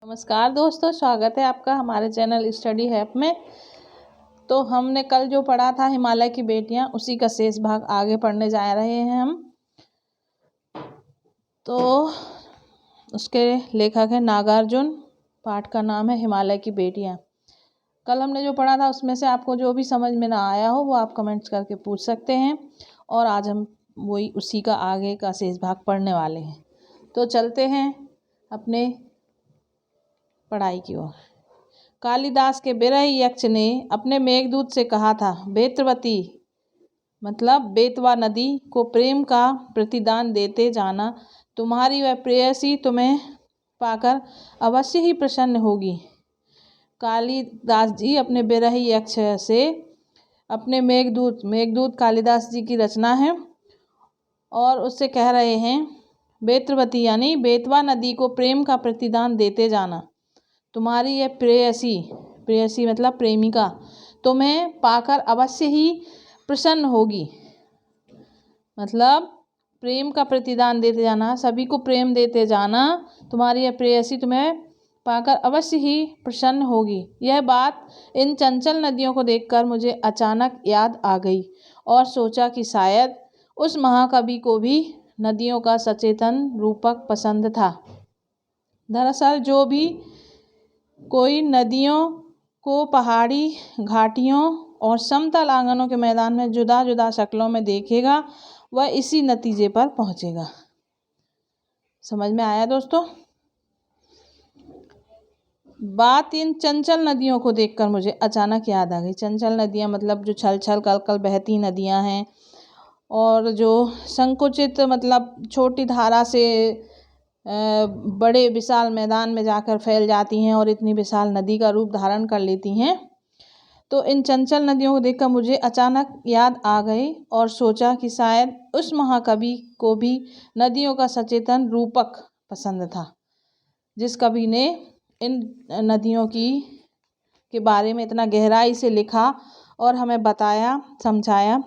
नमस्कार दोस्तों, स्वागत है आपका हमारे चैनल स्टडी हैप में। तो हमने कल जो पढ़ा था हिमालय की बेटियां, उसी का शेष भाग आगे पढ़ने जा रहे हैं हम। तो उसके लेखक है नागार्जुन, पाठ का नाम है हिमालय की बेटियां। कल हमने जो पढ़ा था उसमें से आपको जो भी समझ में ना आया हो वो आप कमेंट्स करके पूछ सकते हैं, और आज हम वही उसी का आगे का शेष भाग पढ़ने वाले हैं। तो चलते हैं अपने पढ़ाई की ओर। कालिदास के बिरही यक्ष ने अपने मेघदूत से कहा था, बेतवती मतलब बेतवा नदी को प्रेम का प्रतिदान देते जाना, तुम्हारी वह प्रेयसी तुम्हें पाकर अवश्य ही प्रसन्न होगी। कालिदास जी अपने बिरही यक्ष से अपने मेघदूत कालिदास जी की रचना है, और उससे कह रहे हैं, बेतवती यानी बेतवा नदी को प्रेम का प्रतिदान देते जाना, तुम्हारी यह प्रेयसी मतलब प्रेमिका तुम्हें पाकर अवश्य ही प्रसन्न होगी। मतलब प्रेम का प्रतिदान देते जाना, सभी को प्रेम देते जाना, तुम्हारी यह प्रेयसी तुम्हें पाकर अवश्य ही प्रसन्न होगी। यह बात इन चंचल नदियों को देखकर मुझे अचानक याद आ गई, और सोचा कि शायद उस महाकवि को भी नदियों का सचेतन रूपक पसंद था। दरअसल जो भी कोई नदियों को पहाड़ी घाटियों और समतल आंगनों के मैदान में जुदा जुदा शक्लों में देखेगा, वह इसी नतीजे पर पहुंचेगा। समझ में आया दोस्तों? बात इन चंचल नदियों को देखकर मुझे अचानक याद आ गई। चंचल नदियां मतलब जो छल छल कल कल बहती नदियां हैं, और जो संकुचित मतलब छोटी धारा से बड़े विशाल मैदान में जाकर फैल जाती हैं और इतनी विशाल नदी का रूप धारण कर लेती हैं। तो इन चंचल नदियों को देखकर मुझे अचानक याद आ गई, और सोचा कि शायद उस महाकवि को भी नदियों का सचेतन रूपक पसंद था, जिस कवि ने इन नदियों के बारे में इतना गहराई से लिखा और हमें बताया समझाया।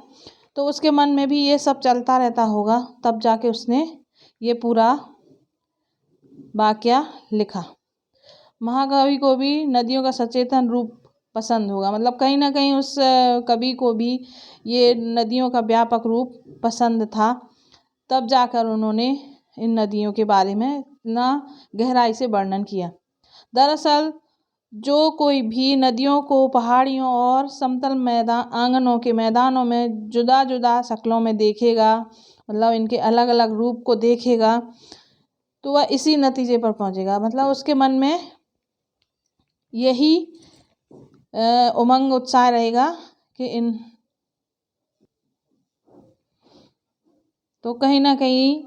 तो उसके मन में भी ये सब चलता रहता होगा, तब जाके उसने ये पूरा वाक्य लिखा। महाकवि को भी नदियों का सचेतन रूप पसंद होगा, मतलब कहीं ना कहीं उस कवि को भी ये नदियों का व्यापक रूप पसंद था, तब जाकर उन्होंने इन नदियों के बारे में इतना गहराई से वर्णन किया। दरअसल जो कोई भी नदियों को पहाड़ियों और समतल आंगनों के मैदानों में जुदा जुदा शक्लों में देखेगा, मतलब इनके अलग अलग रूप को देखेगा, तो वह इसी नतीजे पर पहुंचेगा। मतलब उसके मन में यही उमंग उत्साह रहेगा कि तो कहीं ना कहीं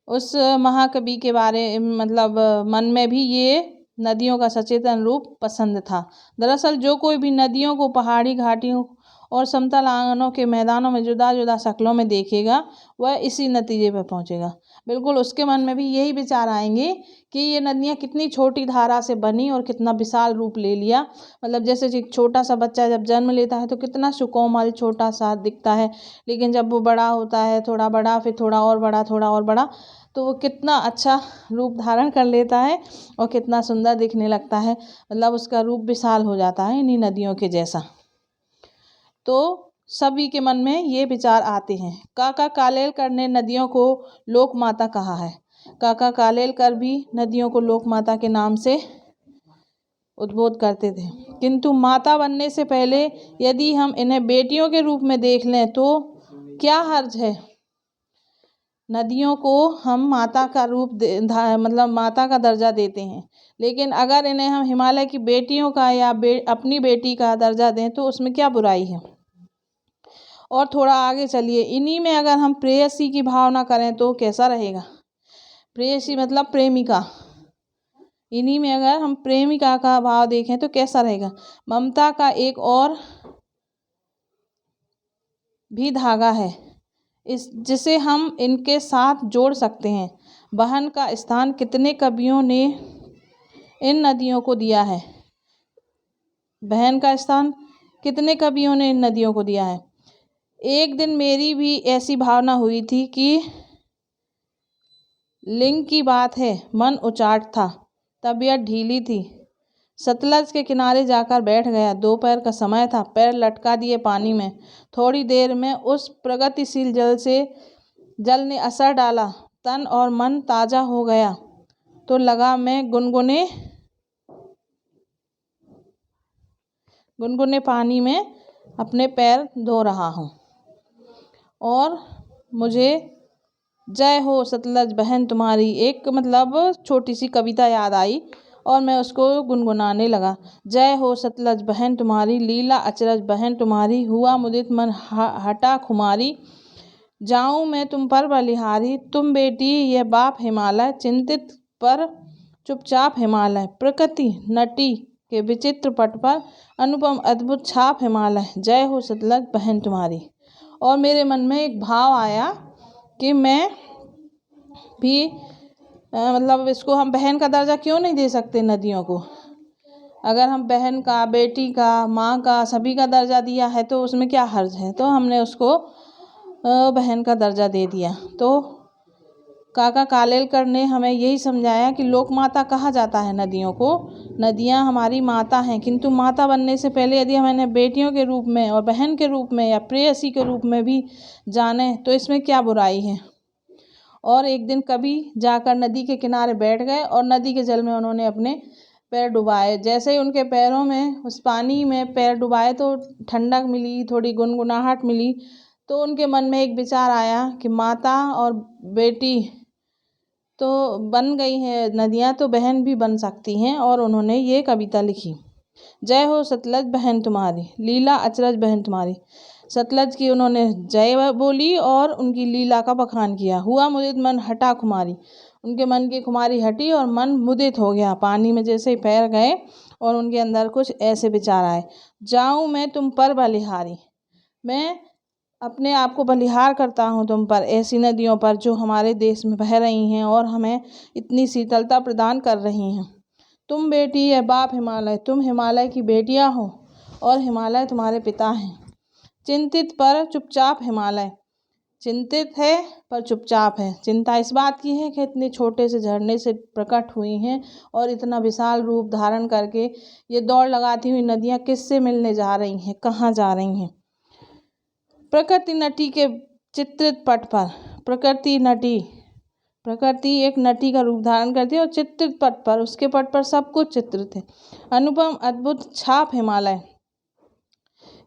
उस महाकवि के बारे मतलब मन में भी ये नदियों का सचेतन रूप पसंद था। दरअसल जो कोई भी नदियों को पहाड़ी घाटियों और समतल आंगनों के मैदानों में जुदा जुदा शक्लों में देखेगा, वह इसी नतीजे पर पहुंचेगा। बिल्कुल उसके मन में भी यही विचार आएंगे कि ये नदियाँ कितनी छोटी धारा से बनी और कितना विशाल रूप ले लिया। मतलब जैसे एक छोटा सा बच्चा जब जन्म लेता है तो कितना सुकोमल छोटा सा दिखता है, लेकिन जब वो बड़ा होता है, थोड़ा बड़ा, फिर थोड़ा और बड़ा, थोड़ा और बड़ा, तो वो कितना अच्छा रूप धारण कर लेता है और कितना सुंदर दिखने लगता है। मतलब उसका रूप विशाल हो जाता है इन्हीं नदियों के जैसा। तो सभी के मन में ये विचार आते हैं। काका कालेलकर ने नदियों को लोक माता कहा है। काका कालेलकर भी नदियों को लोक माता के नाम से उद्बोध करते थे, किंतु माता बनने से पहले यदि हम इन्हें बेटियों के रूप में देख लें तो क्या हर्ज है। नदियों को हम माता का रूप मतलब माता का दर्जा देते हैं, लेकिन अगर इन्हें हम हिमालय की बेटियों का या अपनी बेटी का दर्जा दें तो उसमें क्या बुराई है। और थोड़ा आगे चलिए, इन्हीं में अगर हम प्रेयसी की भावना करें तो कैसा रहेगा। प्रेयसी मतलब प्रेमिका, इन्हीं में अगर हम प्रेमिका का भाव देखें तो कैसा रहेगा। ममता का एक और भी धागा है जिसे हम इनके साथ जोड़ सकते हैं। बहन का स्थान कितने कवियों ने इन नदियों को दिया है। बहन का स्थान कितने कवियों ने इन नदियों को दिया है। एक दिन मेरी भी ऐसी भावना हुई थी कि लिंग की बात है, मन उचाट था, तबीयत ढीली थी। सतलज के किनारे जाकर बैठ गया। दोपहर का समय था। पैर लटका दिए पानी में। थोड़ी देर में उस प्रगतिशील जल ने असर डाला। तन और मन ताजा हो गया तो लगा मैं गुनगुने पानी में अपने पैर धो रहा हूँ और मुझे जय हो सतलज बहन तुम्हारी एक छोटी सी कविता याद आई और मैं उसको गुनगुनाने लगा। जय हो सतलज बहन तुम्हारी, लीला अचरज बहन तुम्हारी, हुआ मुदित मन हटा खुमारी, जाऊं मैं तुम पर बलिहारी, तुम बेटी ये बाप हिमालय, चिंतित पर चुपचाप हिमालय, प्रकृति नटी के विचित्र पट पर अनुपम अद्भुत छाप हिमालय, जय हो सतलज बहन तुम्हारी। और मेरे मन में एक भाव आया कि मैं भी इसको हम बहन का दर्जा क्यों नहीं दे सकते नदियों को। अगर हम बहन का, बेटी का, माँ का, सभी का दर्जा दिया है तो उसमें क्या हर्ज है। तो हमने उसको बहन का दर्जा दे दिया। तो काका कालेलकर ने हमें यही समझाया कि लोक माता कहा जाता है नदियों को। नदियाँ हमारी माता हैं, किंतु माता बनने से पहले यदि हमें बेटियों के रूप में और बहन के रूप में या प्रेयसी के रूप में भी जाने तो इसमें क्या बुराई है। और एक दिन कभी जाकर नदी के किनारे बैठ गए और नदी के जल में उन्होंने अपने पैर डुबाए। जैसे ही उनके पैरों में उस पानी में पैर डुबाए तो ठंडक मिली, थोड़ी गुनगुनाहट मिली। तो उनके मन में एक विचार आया कि माता और बेटी तो बन गई है नदियाँ, तो बहन भी बन सकती हैं। और उन्होंने ये कविता लिखी, जय हो सतलज बहन तुम्हारी, लीला अचरज बहन तुम्हारी। सतलज की उन्होंने जय बोली और उनकी लीला का बखान किया। हुआ मुदित मन हटा खुमारी, उनके मन की खुमारी हटी और मन मुदित हो गया। पानी में जैसे ही पैर गए और उनके अंदर कुछ ऐसे विचार आए, जाऊं मैं तुम पर बलिहारी, मैं अपने आप को बलिहार करता हूँ तुम पर, ऐसी नदियों पर जो हमारे देश में बह रही हैं और हमें इतनी शीतलता प्रदान कर रही हैं। तुम बेटी है बाप हिमालय, तुम हिमालय की बेटियाँ हो और हिमालय तुम्हारे पिता हैं। चिंतित पर चुपचाप हिमालय, चिंतित है पर चुपचाप है। चिंता इस बात की है कि इतने छोटे से झरने से प्रकट हुई हैं और इतना विशाल रूप धारण करके ये दौड़ लगाती हुई नदियाँ किससे मिलने जा रही हैं, कहाँ जा रही हैं। प्रकृति नटी के चित्रित पट पर, प्रकृति एक नटी का रूप धारण करती है और चित्रित पट पर, उसके पट पर सब कुछ चित्रित है। अनुपम अद्भुत छाप हिमालय,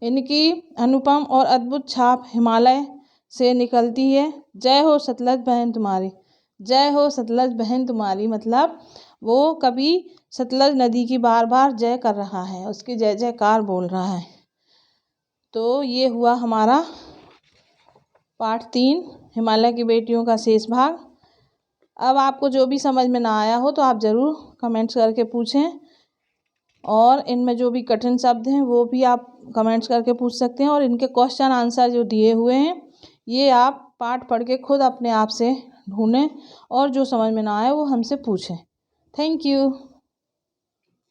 इनकी अनुपम और अद्भुत छाप हिमालय से निकलती है। जय हो सतलज बहन तुम्हारी, जय हो सतलज बहन तुम्हारी, वो कभी सतलज नदी की बार बार जय कर रहा है, उसकी जय जयकार बोल रहा है। तो ये हुआ हमारा पाठ 3 हिमालय की बेटियों का शेष भाग। अब आपको जो भी समझ में ना आया हो तो आप ज़रूर कमेंट्स करके पूछें और इनमें जो भी कठिन शब्द हैं वो भी आप कमेंट्स करके पूछ सकते हैं। और इनके क्वेश्चन आंसर जो दिए हुए हैं ये आप पाठ पढ़ के खुद अपने आप से ढूंढें और जो समझ में ना आए वो हमसे पूछें। Thank you.